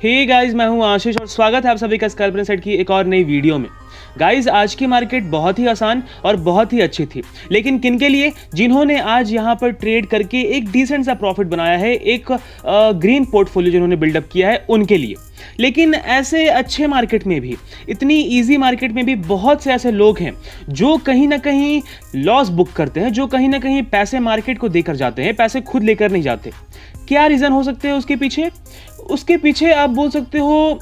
Hey guys, मैं हूं आशीष और स्वागत है आप सभी का स्कैल्पर इनसाइड की एक और नई वीडियो में। गाइस, आज की मार्केट बहुत ही आसान और बहुत ही अच्छी थी, लेकिन किनके लिए? जिन्होंने आज यहां पर ट्रेड करके एक डिसेंट सा प्रॉफिट बनाया है, एक ग्रीन पोर्टफोलियो जिन्होंने बिल्डअप किया है उनके लिए। लेकिन ऐसे अच्छे मार्केट में भी, इतनी इजी मार्केट में भी बहुत से ऐसे लोग हैं जो कहीं ना कहीं लॉस बुक करते हैं, जो कहीं ना कहीं पैसे मार्केट को देकर जाते हैं, पैसे खुद लेकर नहीं जाते। क्या रीज़न हो सकते हैं उसके पीछे? उसके पीछे आप बोल सकते हो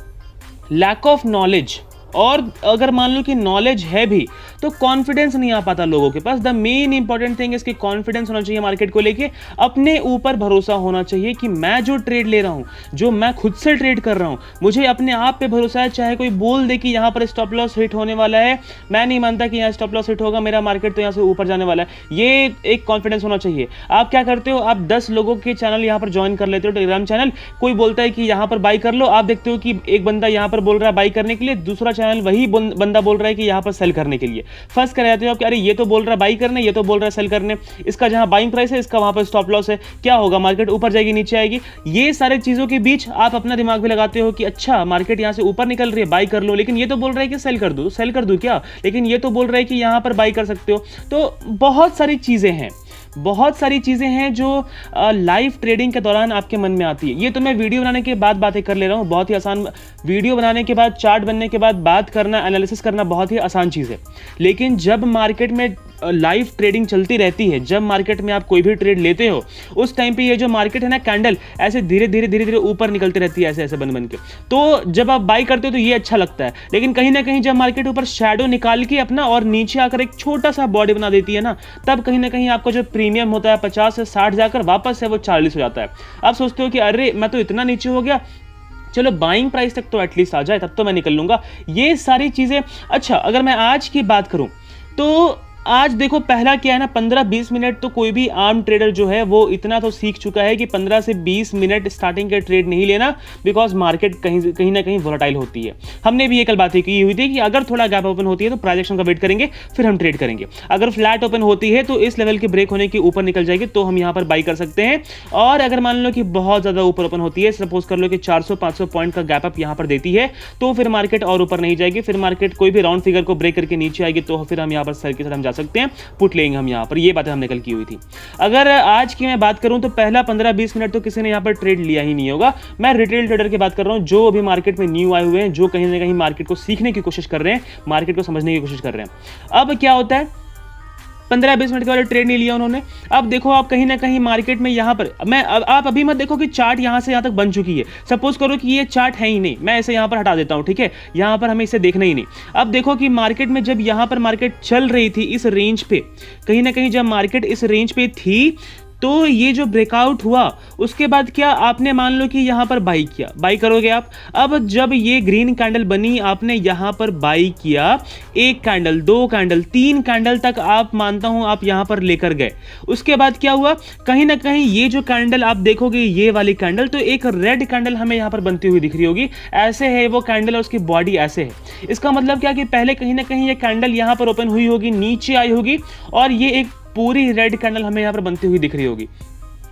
लैक ऑफ नॉलेज, और अगर मान लो कि नॉलेज है भी तो कॉन्फिडेंस नहीं आ पाता लोगों के पास। द मेन इंपॉर्टेंट थिंग इसकी कॉन्फिडेंस होना चाहिए मार्केट को लेके, अपने ऊपर भरोसा होना चाहिए कि मैं जो ट्रेड ले रहा हूं, जो मैं खुद से ट्रेड कर रहा हूं, मुझे अपने आप पे भरोसा है। चाहे कोई बोल दे कि यहां पर स्टॉप लॉस हिट होने वाला है, मैं नहीं मानता कि यहां स्टॉप लॉस हिट होगा, मेरा मार्केट तो यहां से ऊपर जाने वाला है। ये एक कॉन्फिडेंस होना चाहिए। आप क्या करते हो, आप 10 लोगों के चैनल यहां पर ज्वाइन कर लेते हो, टेलीग्राम चैनल। कोई बोलता है कि यहां पर बाई कर लो, आप देखते हो कि एक बंदा यहां पर बोल रहा है बाई करने के लिए, दूसरा चैनल वही बंदा बोल रहा है कि यहां पर सेल करने के लिए। फंस कर जाते हो आप कि अरे ये तो बोल रहा है बाई करने, ये तो बोल रहा है सेल करने, इसका जहां बाइंग प्राइस है इसका वहां पर स्टॉप लॉस है। क्या होगा, मार्केट ऊपर जाएगी नीचे आएगी? ये सारे चीजों के बीच आप अपना दिमाग भी लगाते हो कि अच्छा मार्केट यहां से ऊपर निकल रही है, बाई कर लो, लेकिन ये तो बोल रहा है कि सेल कर दो, सेल कर दूं क्या? लेकिन ये तो बोल रहा है कि यहां पर बाई कर सकते हो। तो बहुत सारी चीज़ें हैं जो लाइव ट्रेडिंग के दौरान आपके मन में आती है। ये तो मैं वीडियो बनाने के बाद बातें कर ले रहा हूँ, बहुत ही आसान। वीडियो बनाने के बाद, चार्ट बनने के बाद बात करना, एनालिसिस करना बहुत ही आसान चीज़ है। लेकिन जब मार्केट में लाइव ट्रेडिंग चलती रहती है, जब मार्केट में आप कोई भी ट्रेड लेते हो, उस टाइम पे ये जो मार्केट है ना, कैंडल ऐसे धीरे धीरे ऊपर निकलती रहती है, ऐसे बन के। तो जब आप बाई करते हो तो ये अच्छा लगता है, लेकिन कहीं ना कहीं जब मार्केट ऊपर शैडो निकाल के अपना और नीचे आकर एक छोटा सा बॉडी बना देती है ना, तब कहीं ना कहीं आपका जो प्रीमियम होता है 50 से 60 जाकर वापस से वो 40 हो जाता है। आप सोचते हो कि अरे मैं तो इतना नीचे हो गया, चलो बाइंग प्राइस तक तो एटलीस्ट आ जाए, तब तो मैं निकल लूंगा। ये सारी चीजें। अच्छा, अगर मैं आज की बात करूं तो आज देखो, पहला क्या है ना, 15-20 मिनट तो कोई भी आम ट्रेडर जो है वो इतना तो सीख चुका है कि 15 से 20 मिनट स्टार्टिंग के ट्रेड नहीं लेना, बिकॉज मार्केट कहीं ना कहीं वोलेटाइल होती है। हमने भी ये कल बातें की हुई थी कि अगर थोड़ा गैप ओपन होती है तो प्राइस एक्शन का वेट करेंगे, फिर हम ट्रेड करेंगे। अगर फ्लैट ओपन होती है तो इस लेवल के ब्रेक होने के ऊपर निकल जाएगी तो हम यहाँ पर बाई कर सकते हैं। और अगर मान लो कि बहुत ज़्यादा ऊपर ओपन होती है, सपोज कर लो कि 400-500 पॉइंट का गैप अप यहाँ पर देती है, तो फिर मार्केट और ऊपर नहीं जाएगी, फिर मार्केट कोई भी राउंड फिगर को ब्रेक करके नीचे आएगी, तो फिर हम यहाँ पर सेल के साथ हम जा सकते हैं, पुट लेंगे हम यहाँ पर। ये बातें हमने कल की हुई थी। अगर आज की मैं बात करूं तो पहला 15-20 मिनट तो किसी ने यहाँ पर ट्रेड लिया ही नहीं होगा। मैं रिटेल ट्रेडर की बात कर रहा हूं, जो अभी मार्केट में न्यू आए हुए हैं, जो कहीं ना कहीं मार्केट को सीखने की कोशिश कर रहे हैं, मार्केट को समझने की कोशिश कर रहे हैं। अब क्या होता है, 15-20 मिनट के बाद ट्रेड नहीं लिया उन्होंने। अब देखो, आप कहीं ना कहीं मार्केट में यहाँ पर आप अभी मत देखो कि चार्ट यहाँ से यहाँ तक बन चुकी है। सपोज करो कि ये चार्ट है ही नहीं, मैं इसे यहाँ पर हटा देता हूँ, ठीक है, यहाँ पर हमें इसे देखना ही नहीं। अब देखो कि मार्केट में जब यहाँ पर मार्केट चल रही थी इस रेंज पे, कहीं ना कहीं जब मार्केट इस रेंज पे थी, तो ये जो ब्रेकआउट हुआ उसके बाद क्या आपने मान लो कि यहाँ पर बाई किया, बाई करोगे आप। अब जब ये ग्रीन कैंडल बनी, आपने यहाँ पर बाई किया, 1 कैंडल, 2 कैंडल, 3 कैंडल तक आप मानता हूँ आप यहाँ पर लेकर गए। उसके बाद क्या हुआ, कहीं ना कहीं ये जो कैंडल आप देखोगे, ये वाली कैंडल, तो एक रेड कैंडल हमें यहाँ पर बनती हुई दिख रही होगी। ऐसे है वो कैंडल और उसकी बॉडी ऐसे है। इसका मतलब क्या कि पहले कहीं ना कहीं ये कैंडल यहाँ पर ओपन हुई होगी, नीचे आई होगी, और ये एक पूरी रेड कैंडल हमें यहाँ पर बनती हुई दिख रही होगी।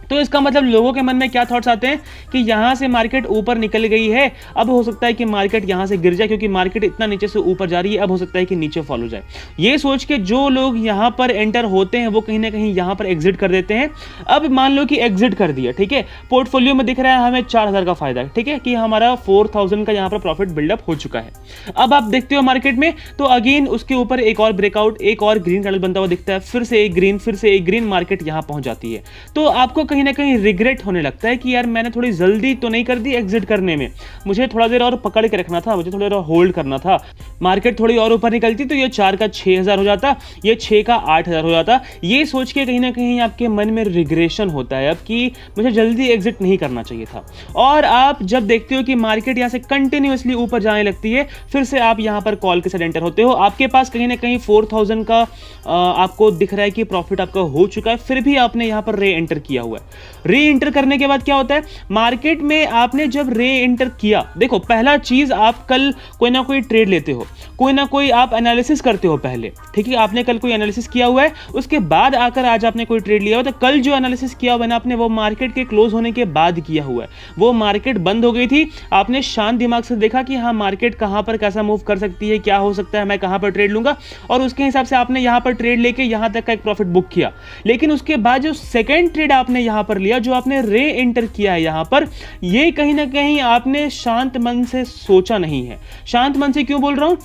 तो इसका मतलब लोगों के मन में क्या थॉट्स आते हैं कि यहां से मार्केट ऊपर निकल गई है, अब हो सकता है कि मार्केट यहां से गिर जाए, क्योंकि मार्केट इतना नीचे से ऊपर जा रही है, अब हो सकता है कि नीचे फॉलो जाए। ये सोच के जो लोग यहां पर एंटर होते हैं वो कहीं ना कहीं यहां पर एग्जिट कर देते हैं। अब मान लो कि एग्जिट कर दिया, ठीक है, पोर्टफोलियो में दिख रहा है हमें 4000 का फायदा, ठीक है, कि हमारा 4000 का यहां पर प्रॉफिट बिल्डअप हो चुका है। अब आप देखते हो मार्केट में, तो अगेन उसके ऊपर एक और ब्रेकआउट, एक और ग्रीन कैंडल बनता हुआ दिखता है, फिर से एक ग्रीन, फिर से एक ग्रीन, मार्केट यहां पहुंच जाती है। तो आपको कहीं ना कहीं रिग्रेट होने लगता है कि यार मैंने थोड़ी जल्दी तो नहीं कर दी एग्जिट करने में, मुझे थोड़ा देर और पकड़ के रखना था, मुझे थोड़ा देर और होल्ड करना था। मार्केट थोड़ी और ऊपर निकलती तो ये 4 का 6000 हो जाता, ये 6 का 8000 हो जाता। ये सोच के कहीं ना कहीं आपके मन में रिग्रेशन होता है अब कि मुझे जल्दी एग्जिट नहीं करना चाहिए था। और आप जब देखते हो कि मार्केट यहाँ से कंटिन्यूअसली ऊपर जाने लगती है, फिर से आप यहाँ पर कॉल के साथ एंटर होते हो, आपके पास कहीं ना कहीं 4000 का आपको दिख रहा है कि प्रॉफिट आपका हो चुका है, फिर भी आपने यहाँ पर रे एंटर किया हुआ है। री एंटर करने के बाद क्या होता है, मार्केट में आपने जब री एंटर किया, देखो पहला चीज आप कल कोई ना कोई ट्रेड लेते हो, कोई ना कोई आप एनालिसिस करते हो पहले, ठीक है, आपने कल कोई एनालिसिस किया हुआ है, उसके बाद आकर आज आपने कोई ट्रेड लिया हुआ, तो कल जो एनालिसिस किया हुआ है ना आपने, वो मार्केट के क्लोज होने के बाद किया हुआ है। वो मार्केट बंद हो गई थी, आपने शांत दिमाग से देखा कि हाँ मार्केट कहां पर कैसा मूव कर सकती है, क्या हो सकता है, मैं कहां पर ट्रेड लूंगा, और उसके हिसाब से आपने यहां पर ट्रेड लेके यहां तक का एक प्रॉफिट बुक किया। लेकिन उसके बाद जो सेकंड ट्रेड आपने यहां पर लिया, जो आपने रे एंटर किया है यहां पर, ये कहीं ना कहीं आपने शांत मन से सोचा नहीं है। शांत मन से क्यों बोल रहा हूं,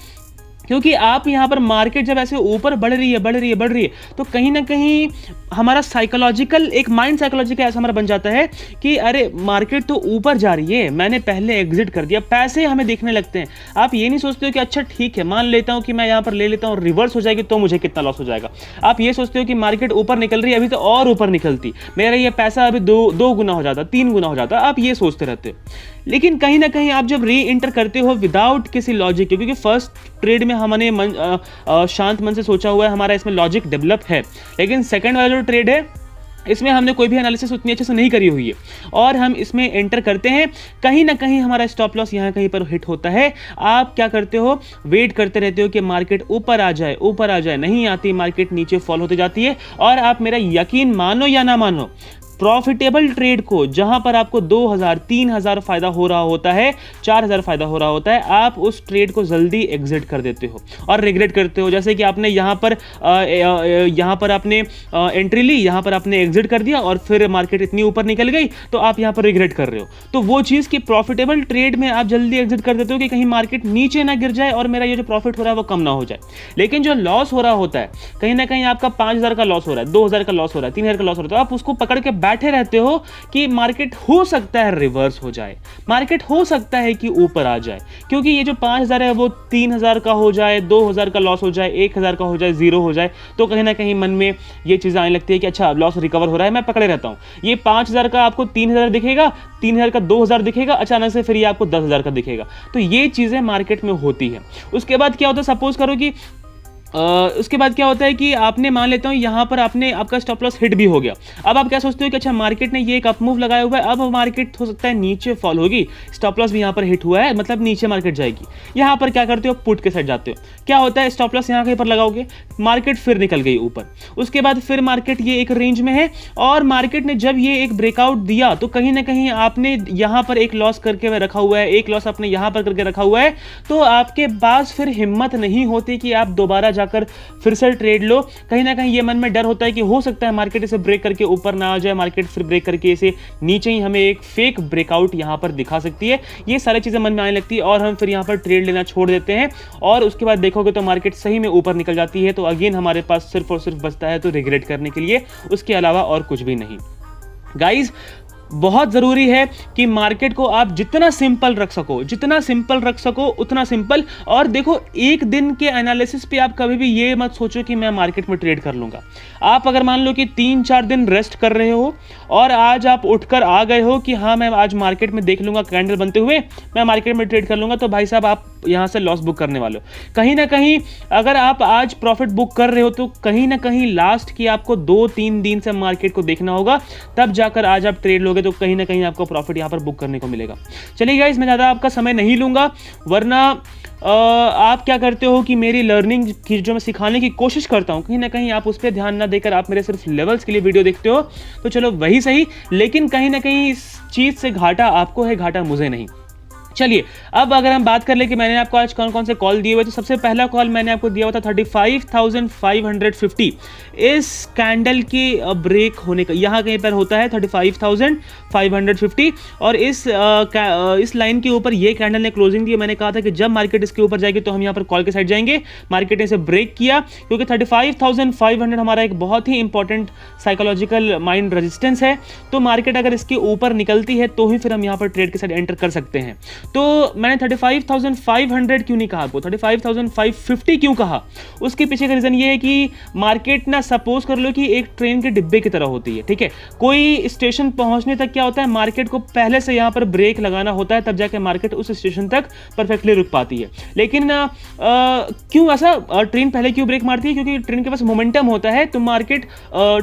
क्योंकि आप यहाँ पर मार्केट जब ऐसे ऊपर बढ़ रही है, तो कहीं ना कहीं हमारा साइकोलॉजिकल, एक माइंड साइकोलॉजिकल ऐसा हमारा बन जाता है कि अरे मार्केट तो ऊपर जा रही है, मैंने पहले एग्जिट कर दिया, पैसे हमें देखने लगते हैं। आप ये नहीं सोचते हो कि अच्छा ठीक है, मान लेता हूँ कि मैं यहाँ पर ले लेता हूँ, रिवर्स हो जाएगी तो मुझे कितना लॉस हो जाएगा। आप ये सोचते हो कि मार्केट ऊपर निकल रही है, अभी तो और ऊपर निकलती, मेरा ये पैसा अभी दो गुना हो जाता, 3 गुना हो जाता, आप ये सोचते रहते हो। लेकिन कहीं ना कहीं आप जब री एंटर करते हो विदाउट किसी लॉजिक, क्योंकि फर्स्ट ट्रेड में हमने शांत मन से सोचा हुआ है, हमारा इसमें लॉजिक डेवलप है, लेकिन सेकंड वाला जो ट्रेड है इसमें हमने कोई भी एनालिसिस उतनी अच्छे से नहीं करी हुई है, और हम इसमें एंटर करते हैं, कहीं ना कहीं हमारा स्टॉप लॉस यहाँ कहीं पर हिट होता है। आप क्या करते हो, वेट करते रहते हो कि मार्केट ऊपर आ जाए, नहीं आती, मार्केट नीचे फॉल होती जाती है, और आप मेरा यकीन मानो या ना मानो, प्रॉफिटेबल ट्रेड को जहां पर आपको 2000 3000 फायदा हो रहा होता है, 4000 फायदा हो रहा होता है, आप उस ट्रेड को जल्दी एग्जिट कर देते हो और रिग्रेट करते हो। जैसे कि आपने यहां पर आपने एंट्री ली, यहां पर आपने एग्जिट कर दिया, और फिर मार्केट इतनी ऊपर निकल गई तो आप यहां पर रिग्रेट कर रहे हो। तो वो चीज़ कि प्रॉफिटेबल ट्रेड में आप जल्दी एग्जिट कर देते हो कि कहीं मार्केट नीचे ना गिर जाए और मेरा ये जो प्रॉफिट हो रहा है वो कम ना हो जाए। लेकिन जो लॉस हो रहा होता है, कहीं ना कहीं आपका 5000 का लॉस हो रहा है, 2000 का लॉस हो रहा है, 3000 का लॉस हो रहा है, तो आप उसको पकड़ के बैठे रहते हो कि मार्केट हो सकता है रिवर्स हो जाए, मार्केट हो सकता है कि ऊपर आ जाए, क्योंकि ये जो 5000 है वो 3000 का हो जाए, 2000 का लॉस हो जाए, 1000 का हो जाए, 0 हो जाए, तो कहीं ना कहीं मन में ये चीज़ आने लगती है कि अच्छा लॉस रिकवर हो रहा है, मैं पकड़े रहता हूँ। ये 5000 का आपको 3000 दिखेगा, 3000 का 2000 दिखेगा, अचानक से फिर ये आपको 10000 का दिखेगा। तो ये चीज़ें मार्केट में होती है। उसके बाद क्या होता है, सपोज करो कि उसके बाद क्या होता है कि आपने, मान लेता हूँ यहाँ पर आपका स्टॉप लॉस हिट भी हो गया। अब आप क्या सोचते हो कि अच्छा मार्केट ने ये एक अप मूव लगाया हुआ है, अब मार्केट हो सकता है नीचे फॉल होगी, स्टॉप लॉस भी यहाँ पर हिट हुआ है, मतलब नीचे मार्केट जाएगी। यहाँ पर क्या करते हो, पुट के साइड जाते हो। क्या होता है, स्टॉप लॉस यहाँ कहीं पर लगाओगे, मार्केट फिर निकल गई ऊपर, उसके बाद फिर मार्केट ये एक रेंज में है, और मार्केट ने जब ये एक ब्रेकआउट दिया तो कहीं ना कहीं आपने यहाँ पर एक लॉस करके रखा हुआ है, एक लॉस आपने यहाँ पर करके रखा हुआ है, तो आपके पास फिर हिम्मत नहीं होती कि आप दोबारा जाकर फिर से ट्रेड लो। कहीं ना कहीं ये मन में डर होता है कि हो सकता है मार्केट इसे ब्रेक करके ऊपर ना आ जाए, मार्केट फिर ब्रेक करके इसे नीचे ही हमें एक फेक ब्रेकआउट यहां पर दिखा सकती है। ये सारी चीजें मन में आने लगती है और हम फिर यहां पर ट्रेड लेना छोड़ देते हैं, और उसके बाद देखोगे तो मार्केट सही में ऊपर निकल जाती है। तो अगेन हमारे पास सिर्फ और सिर्फ बचता है तो रिग्रेट करने के लिए, उसके अलावा और कुछ भी नहीं। गाइज बहुत ज़रूरी है कि मार्केट को आप जितना सिंपल रख सको उतना सिंपल। और देखो, एक दिन के एनालिसिस पे आप कभी भी ये मत सोचो कि मैं मार्केट में ट्रेड कर लूँगा। आप अगर मान लो कि 3-4 दिन रेस्ट कर रहे हो और आज आप उठकर आ गए हो कि हाँ मैं आज मार्केट में देख लूँगा कैंडल बनते हुए, मैं मार्केट में ट्रेड कर लूँगा, तो भाई साहब आप यहाँ से लॉस बुक करने वाले हो। कहीं ना कहीं अगर आप आज प्रॉफिट बुक कर रहे हो तो कहीं ना कहीं लास्ट की आपको 2-3 दिन से मार्केट को देखना होगा, तब जाकर आज आप ट्रेड लोगे तो कहीं ना कहीं आपको प्रॉफिट यहाँ पर बुक करने को मिलेगा। चलिए गाइस, मैं ज़्यादा आपका समय नहीं लूँगा, वरना आप क्या करते हो कि मेरी लर्निंग की जो मैं सिखाने की कोशिश करता हूँ, कहीं ना कहीं आप उस पर ध्यान ना देकर आप मेरे सिर्फ लेवल्स के लिए वीडियो देखते हो। तो चलो वही सही, लेकिन कहीं ना कहीं इस चीज़ से घाटा आपको है, घाटा मुझे नहीं। चलिए अब अगर हम बात कर ले कि मैंने आपको आज कौन कौन से कॉल दिए हुए, तो सबसे पहला कॉल मैंने आपको दिया हुआ था 35,550। इस कैंडल के ब्रेक होने का यहाँ कहीं पर होता है 35,550, और इस लाइन के ऊपर ये कैंडल ने क्लोजिंग दी। मैंने कहा था कि जब मार्केट इसके ऊपर जाएगी तो हम यहाँ पर कॉल के साइड जाएंगे। मार्केट ने इसे ब्रेक किया, क्योंकि 35,500 हमारा एक बहुत ही इंपॉर्टेंट साइकोलॉजिकल माइंड रेजिस्टेंस है। तो मार्केट अगर इसके ऊपर निकलती है तो ही फिर हम यहाँ पर ट्रेड के साइड एंटर कर सकते हैं। तो मैंने 35,500 क्यों नहीं कहा आपको, 35,550 क्यों कहा, उसके पीछे का रीज़न ये है कि मार्केट ना सपोज कर लो कि एक ट्रेन के डिब्बे की तरह होती है, ठीक है। कोई स्टेशन पहुंचने तक क्या होता है, मार्केट को पहले से यहाँ पर ब्रेक लगाना होता है, तब जाके मार्केट उस स्टेशन तक परफेक्टली रुक पाती है। लेकिन क्यों ऐसा, ट्रेन पहले क्यों ब्रेक मारती है, क्योंकि ट्रेन के पास मोमेंटम होता है, तो मार्केट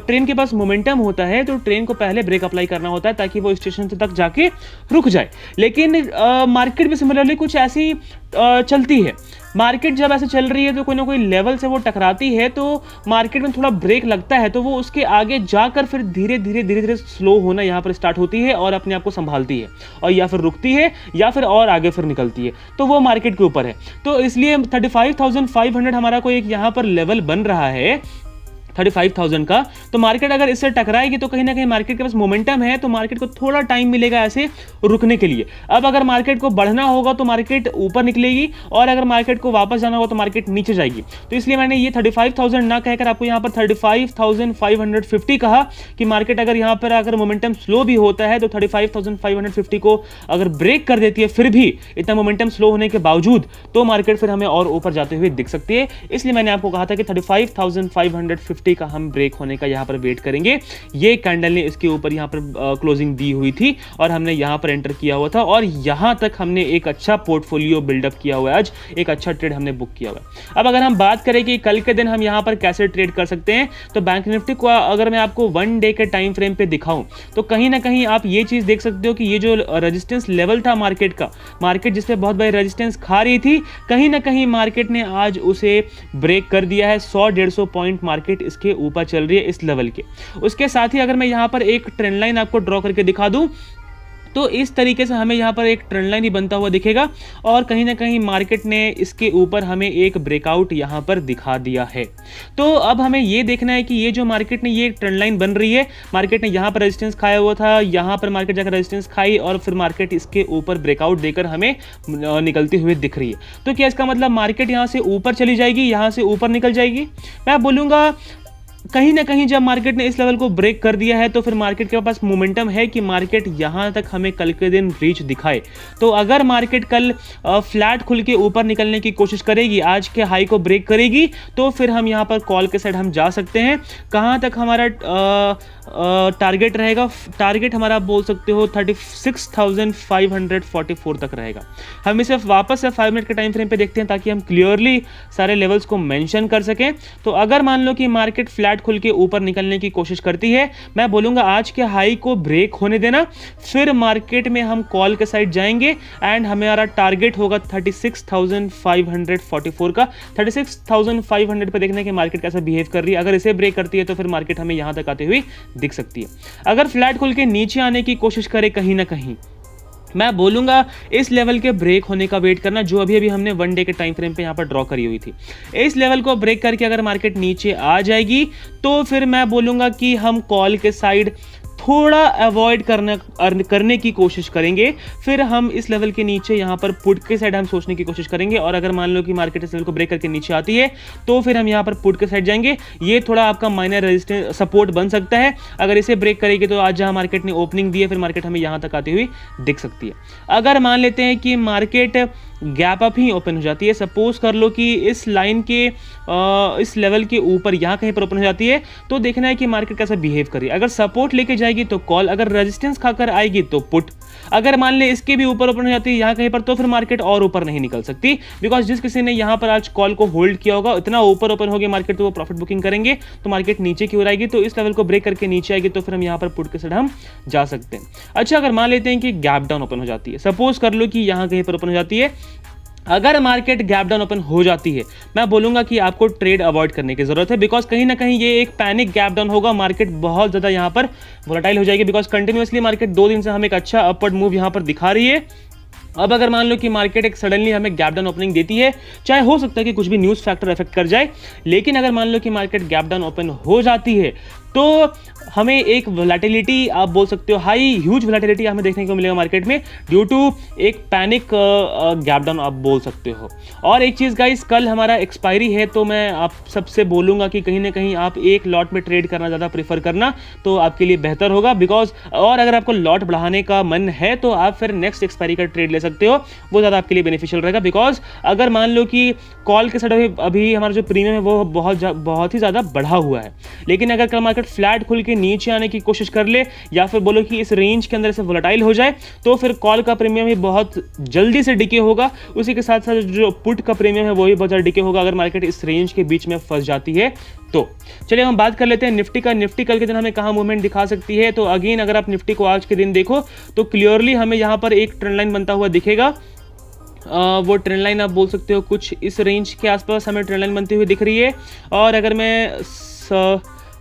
ट्रेन के पास मोमेंटम होता है तो ट्रेन को पहले ब्रेक अप्लाई करना होता है ताकि वो स्टेशन तक जाके रुक जाए। लेकिन मार्केट में सिमिलरली कुछ ऐसी चलती है, मार्केट जब ऐसे चल रही है तो कोई ना कोई लेवल से वो टकराती है, तो मार्केट में थोड़ा ब्रेक लगता है, तो वो उसके आगे जाकर फिर धीरे धीरे स्लो होना यहाँ पर स्टार्ट होती है और अपने आप को संभालती है, और या फिर रुकती है या फिर और आगे फिर निकलती है, तो वो मार्केट के ऊपर है। तो इसलिए 35,500 हमारा कोई एक यहाँ पर लेवल बन रहा है 35,000 का, तो मार्केट अगर इससे टकराएगी तो कहीं ना कहीं मार्केट के पास मोमेंटम है, तो मार्केट को थोड़ा टाइम मिलेगा ऐसे रुकने के लिए। अब अगर मार्केट को बढ़ना होगा तो मार्केट ऊपर निकलेगी, और अगर मार्केट को वापस जाना होगा तो मार्केट नीचे जाएगी। तो इसलिए मैंने ये 35,000 ना कहकर आपको यहाँ पर 35,550 कहा कि मार्केट अगर यहाँ पर अगर मोमेंटम स्लो भी होता है तो 35,550 को अगर ब्रेक कर देती है, फिर भी इतना मोमेंटम स्लो होने के बावजूद, तो मार्केट फिर हमें और ऊपर जाते हुए दिख सकती है। इसलिए मैंने आपको कहा था कि 35,550 का हम ब्रेक होने का यहां पर वेट करेंगे। ये कैंडल ने इसके ऊपर यहां पर क्लोजिंग दी हुई थी और हमने यहां पर एंटर किया हुआ था, और यहां तक हमने एक अच्छा पोर्टफोलियो बिल्डअप किया हुआ है, आज एक अच्छा ट्रेड हमने बुक किया हुआ है। अब अगर हम बात करें कि कल के दिन हम यहां पर कैसे ट्रेड कर सकते हैं, तो बैंक निफ्टी को अगर मैं आपको 1 डे के टाइम फ्रेम पे दिखाऊं तो कहीं ना कहीं आप ये चीज देख सकते हो कि ये जो रेजिस्टेंस लेवल था मार्केट का, मार्केट जिसपे बहुत बड़ी रेजिस्टेंस खा रही थी, कहीं ना कहीं मार्केट ने आज उसे ब्रेक कर दिया है। 100-150 पॉइंट मार्केट इसके ऊपर चल रही है इस लेवल के। उसके साथ ही अगर मैं यहां पर एक ट्रेंड लाइन आपको ड्रॉ करके दिखा दूं तो इस तरीके से हमें यहाँ पर एक ट्रेंड लाइन ही बनता हुआ दिखेगा, और कहीं ना कहीं मार्केट ने इसके ऊपर हमें एक ब्रेकआउट यहाँ पर दिखा दिया है। तो अब हमें ये देखना है कि ये जो मार्केट ने ये ट्रेंड लाइन बन रही है, मार्केट ने यहाँ पर रेजिस्टेंस खाया हुआ था, यहाँ पर मार्केट जाकर रेजिस्टेंस खाई और फिर मार्केट इसके ऊपर ब्रेकआउट देकर हमें निकलती हुई दिख रही है। तो क्या इसका मतलब मार्केट यहाँ से ऊपर चली जाएगी, यहाँ से ऊपर निकल जाएगी? मैं बोलूँगा कहीं ना कहीं जब मार्केट ने इस लेवल को ब्रेक कर दिया है तो फिर मार्केट के पास मोमेंटम है कि मार्केट यहां तक हमें कल के दिन रीच दिखाए। तो अगर मार्केट कल फ्लैट खुल के ऊपर निकलने की कोशिश करेगी, आज के हाई को ब्रेक करेगी, तो फिर हम यहां पर कॉल के साइड हम जा सकते हैं। कहां तक हमारा टारगेट रहेगा? टारगेट हमारा बोल सकते हो 36,544 तक रहेगा। हम इसे वापस से 5 मिनट के टाइम फ्रेम पे देखते हैं ताकि हम क्लियरली सारे लेवल्स को मेंशन कर सकें। तो अगर मान लो कि मार्केट फ्लैट खुल के ऊपर निकलने की कोशिश करती है, मैं बोलूंगा आज के हाई को ब्रेक होने देना, फिर मार्केट में हम कॉल के साइड जाएंगे एंड हमारा टारगेट होगा 36,544 का। 36,500 पे देखने के मार्केट कैसा बिहेव कर रही है। अगर इसे ब्रेक करती है तो फिर मार्केट हमें यहां तक आते हुए दिख सकती है। अगर फ्लैट खुल के नीचे आने की कोशिश करे कहीं ना कहीं, मैं बोलूंगा इस लेवल के ब्रेक होने का वेट करना, जो अभी हमने 1 डे के टाइम फ्रेम पे यहाँ पर ड्रॉ करी हुई थी। इस लेवल को ब्रेक करके अगर मार्केट नीचे आ जाएगी तो फिर मैं बोलूंगा कि हम कॉल के साइड थोड़ा अवॉइड करने की कोशिश करेंगे। फिर हम इस लेवल के नीचे यहाँ पर पुट के साइड हम सोचने की कोशिश करेंगे, और अगर मान लो कि मार्केट इस लेवल को ब्रेक करके नीचे आती है तो फिर हम यहाँ पर पुट के साइड जाएंगे। ये थोड़ा आपका माइनर रेजिस्टेंस सपोर्ट बन सकता है। अगर इसे ब्रेक करेगी तो आज जहाँ मार्केट ने ओपनिंग दी है फिर मार्केट हमें यहाँ तक आती हुई दिख सकती है। अगर मान लेते हैं कि मार्केट गैप अप ही ओपन हो जाती है, सपोज कर लो कि इस लाइन के इस लेवल के ऊपर यहाँ कहीं पर ओपन हो जाती है, तो देखना है कि मार्केट कैसा बिहेव कर रही है। अगर सपोर्ट लेके जाएगी तो कॉल, अगर रेजिस्टेंस खाकर आएगी तो पुट। अगर मान ले इसके भी ऊपर ओपन हो जाती है यहाँ कहीं पर, तो फिर मार्केट और ऊपर नहीं निकल सकती, बिकॉज जिस किसी ने यहाँ पर आज कॉल को होल्ड किया होगा इतना ऊपर ओपन हो गया मार्केट तो वो प्रॉफिट बुकिंग करेंगे, तो मार्केट नीचे की ओर आएगी। तो इस लेवल को ब्रेक करके नीचे आएगी तो फिर हम यहाँ पर पुट के साइड हम जा सकते हैं। अच्छा, अगर मान लेते हैं कि गैप डाउन ओपन हो जाती है, सपोज कर लो कि यहाँ कहीं पर ओपन हो जाती है, अगर मार्केट गैप डाउन ओपन हो जाती है, मैं बोलूंगा कि आपको ट्रेड अवॉइड करने की जरूरत है, बिकॉज कहीं ना कहीं ये एक पैनिक गैप डाउन होगा। मार्केट बहुत ज्यादा यहां पर वोलेटाइल हो जाएगी, बिकॉज कंटिन्यूअसली मार्केट 2 दिन से हमें एक अच्छा अपवर्ड मूव यहां पर दिखा रही है। अब अगर मान लो कि मार्केट एक सडनली हमें गैप डाउन ओपनिंग देती है, चाहे हो सकता है कि कुछ भी न्यूज़ फैक्टर इफेक्ट कर जाए, लेकिन अगर मान लो कि मार्केट गैप डाउन ओपन हो जाती है तो हमें एक वोलेटिलिटी आप बोल सकते हो, हाई ह्यूज वोलेटिलिटी हमें देखने को मिलेगा मार्केट में ड्यू टू एक पैनिक गैप डाउन आप बोल सकते हो। और एक चीज़ गाइस, कल हमारा एक्सपायरी है, तो मैं आप सबसे बोलूँगा कि कहीं ना कहीं आप एक लॉट में ट्रेड करना ज़्यादा प्रेफर करना तो आपके लिए बेहतर होगा, बिकॉज और अगर आपको लॉट बढ़ाने का मन है तो आप फिर नेक्स्ट एक्सपायरी का ट्रेड ले सकते हो, वो ज़्यादा आपके लिए बेनिफिशियल रहेगा। बिकॉज अगर मान लो कि कॉल के साइड अभी हमारा जो प्रीमियम है वो बहुत ही ज़्यादा बढ़ा हुआ है, लेकिन अगर कल मार्केट फ्लैट खुल के नीचे आने की कोशिश कर ले या फिर बोलो कि इस रेंज के अंदर से वोलेटाइल हो जाए, तो फिर कॉल का प्रीमियम ही बहुत जल्दी से डिके होगा। उसी के साथ साथ जो पुट का प्रीमियम है वो भी बहुत ज़्यादा डिके होगा अगर मार्केट इस रेंज के बीच में फंस जाती है तो। चलिए हम बात कर लेते हैं निफ्टी का। निफ्टी कल के दिन हमें कहाँ मूवमेंट दिखा सकती है, तो अगेन अगर आप निफ्टी को आज के दिन देखो तो क्लियरली हमें यहाँ पर एक ट्रेंड लाइन बनता हुआ दिखेगा। वो ट्रेंड लाइन आप बोल सकते हो कुछ इस रेंज के आसपास हमें ट्रेंड लाइन बनती हुई दिख रही है। और अगर मैं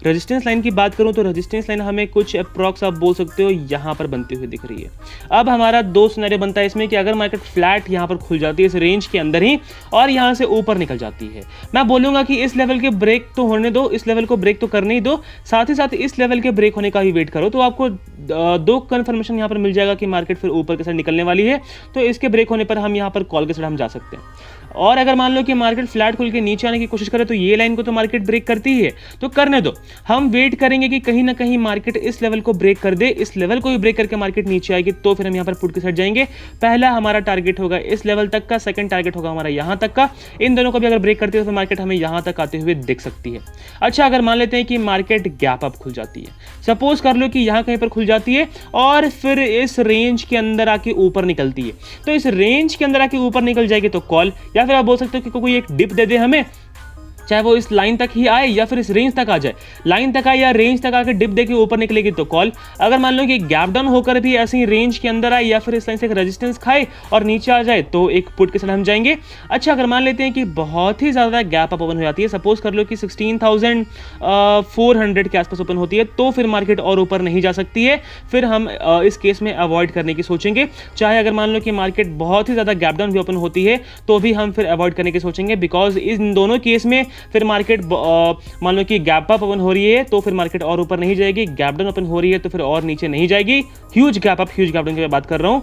रेजिस्टेंस लाइन की बात करूं तो रेजिस्टेंस लाइन हमें कुछ अप्रॉक्स आप बोल सकते हो यहाँ पर बनती हुई दिख रही है। अब हमारा दो सिनेरियो बनता है इसमें कि अगर मार्केट फ्लैट यहाँ पर खुल जाती है इस रेंज के अंदर ही और यहाँ से ऊपर निकल जाती है, मैं बोलूँगा कि इस लेवल के ब्रेक तो होने दो, इस लेवल को ब्रेक तो करने ही दो, साथ ही साथ इस लेवल के ब्रेक होने का ही वेट करो, तो आपको दो कन्फर्मेशन यहाँ पर मिल जाएगा कि मार्केट फिर ऊपर के साइड निकलने वाली है, तो इसके ब्रेक होने पर हम यहाँ पर कॉल के साइड हम जा सकते हैं। और अगर मान लो कि मार्केट फ्लैट खुल के नीचे आने की कोशिश करे तो ये लाइन को तो मार्केट ब्रेक करती ही है, तो करने दो, हम वेट करेंगे कि कहीं ना कहीं मार्केट इस लेवल को ब्रेक कर दे, इस लेवल को भी ब्रेक करके मार्केट नीचे आएगी तो फिर हम यहाँ पर पुट के साइड जाएंगे। पहला हमारा टारगेट होगा इस लेवल तक का, सेकंड टारगेट होगा हमारा यहाँ तक का। इन दोनों को भी अगर ब्रेक करती है तो मार्केट हमें यहाँ तक आते हुए दिख सकती है। अच्छा, अगर मान लेते हैं कि मार्केट गैप अप खुल जाती है, सपोज कर लो कि यहाँ कहीं पर खुल जाती है और फिर इस रेंज के अंदर आके ऊपर निकलती है, तो इस रेंज के अंदर आके ऊपर निकल जाएगी तो कॉल, या फिर आप बोल सकते हो कि कोई एक डिप दे दे हमें, चाहे वो इस लाइन तक ही आए या फिर इस रेंज तक आ जाए, लाइन तक आए या रेंज तक आकर डिप देके ऊपर निकलेगी तो कॉल। अगर मान लो कि गैप डाउन होकर भी ऐसे ही रेंज के अंदर आए या फिर इस लाइन से एक रेजिस्टेंस खाए और नीचे आ जाए तो एक पुट के साथ हम जाएंगे। अच्छा, अगर मान लेते हैं कि बहुत ही ज़्यादा गैप अप ओपन हो जाती है, सपोज कर लो कि 16,400 के आसपास ओपन होती है, तो फिर मार्केट और ऊपर नहीं जा सकती है, फिर हम इस केस में अवॉइड करने की सोचेंगे। चाहे अगर मान लो कि मार्केट बहुत ही ज़्यादा गैप डाउन भी ओपन होती है तो भी हम फिर अवॉइड करने की सोचेंगे, बिकॉज इन दोनों केस में फिर मार्केट मान लो कि गैप अप ओपन हो रही है तो फिर मार्केट और ऊपर नहीं जाएगी, गैप डाउन ओपन हो रही है तो फिर और नीचे नहीं जाएगी। ह्यूज गैप डाउन की बात कर रहा हूं,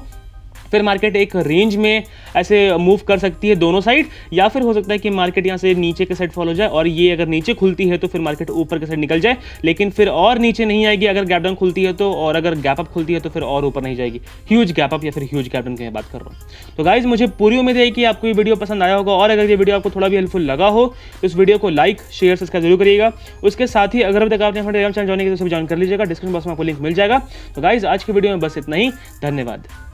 फिर मार्केट एक रेंज में ऐसे मूव कर सकती है दोनों साइड, या फिर हो सकता है कि मार्केट यहाँ से नीचे के साइड फॉल हो जाए और ये अगर नीचे खुलती है तो फिर मार्केट ऊपर के साइड निकल जाए, लेकिन फिर और नीचे नहीं आएगी अगर गैप डाउन खुलती है तो, और अगर गैप अप खुलती है तो फिर और ऊपर नहीं जाएगी। ह्यूज गैप अप या फिर ह्यूज गैप डाउन की मैं बात कर रहा हूँ। तो गाइज, मुझे पूरी उम्मीद है कि आपको ये वीडियो पसंद आया होगा, और अगर ये वीडियो आपको थोड़ा भी हेल्पफुल लगा हो तो इस वीडियो को लाइक शेयर सब्सक्राइब जरूर करिएगा। उसके साथ ही अगर अभी तक आपने अपने टेलीग्राम चैनल ज्वाइन किया तो सभी ज्वाइन कर लीजिएगा, डिस्क्रिप्शन बॉक्स में आपको लिंक मिल जाएगा। तो गाइज, आज की वीडियो में बस इतना ही, धन्यवाद।